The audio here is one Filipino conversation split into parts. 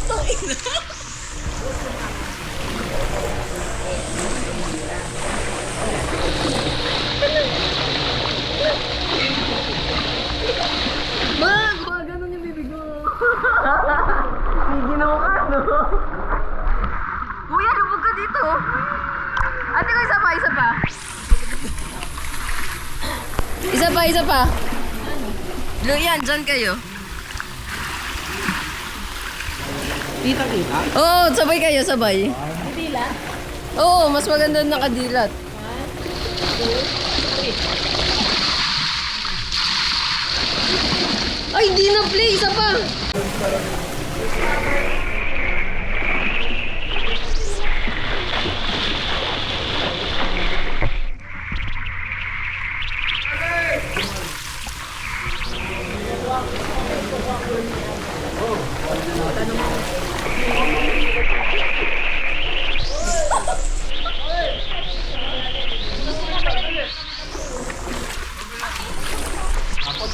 Putang ina. Ma, baka ganun yung bibig mo. May ginawa ka, no? Kuya, lubog ka dito. Ate ko, isa pa, isa pa. Isa pa, isa pa. Yan, dyan kayo. Kita-kita? Oo, sabay kayo, sabay. Dilat? Oo, mas maganda nakadilat. 1, 2, 3. Ay, di na play, isa pa.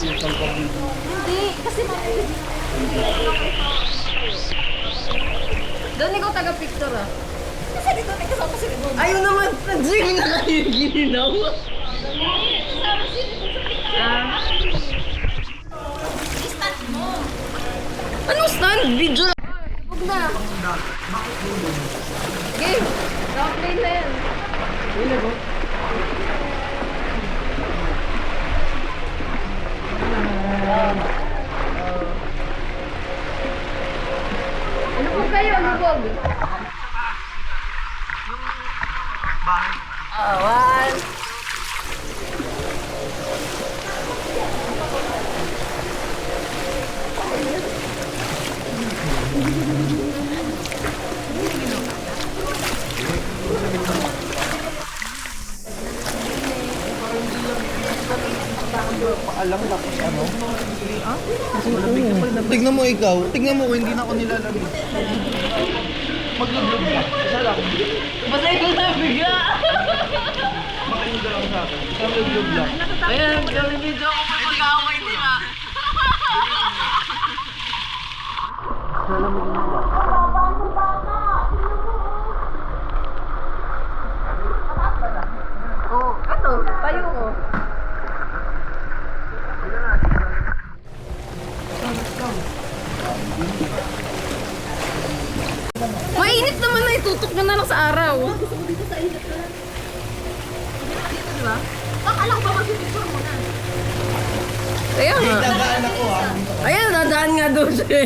Hindi, kasi Doon ikaw taga-picture ah. kasi dito, may kasama si Rebon. Ayaw naman, nag-zoom na kayo ginaw. Kasama si Rebon sa pita. I-stand mo. Anong stand? Video lang. Huwag na. Game. Rock-play na yan. Ano po kayo, lubog? One. Paalam tapos ano? Tignan mo ikaw. Tignan mo kung hindi na ako nilalamig. Maglublog ka. Isa lang. Basta yung nabigla. Makinig ka lang sa akin. Maglublog lang. Ayan, gawin video ako may pag-away nila. Oh, eto, tayo ko. Mainit naman na itutok mo na lang sa araw. Gusto mo dito sa init ka lang. Dito, di ba? Akala ko ba mag-picture mo na? Kaya nga. Dagaan ako ha. Ayan, dadaan nga doon siya.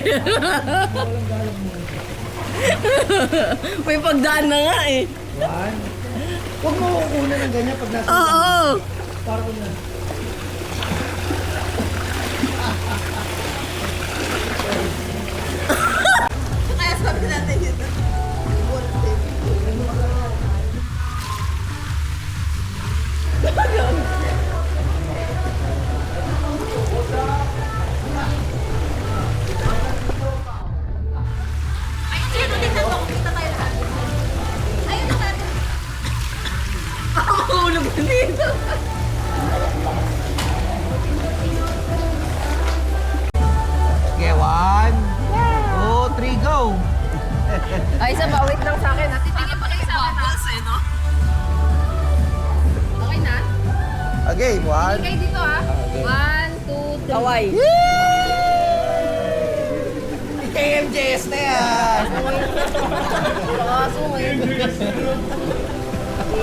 May pagdaan na nga eh. One. Huwag mo kukunan ng ganyan pag nasa Oo. para ko na. Kaya sabi natin dito. Ay, sino tingnan mo? Kita tayo lahat. Ayun na natin. Ako ulo ko dito. Okay, 1, 2, 3, go! Ay, isa pa. Wait lang sa akin. Titingin pa kayo sa akin. Bubbles eh, no? Okay na? Okay, 1. Kayo dito ha. 1, 2, 3. Hawaii. KMJS na yan! Baka sungay.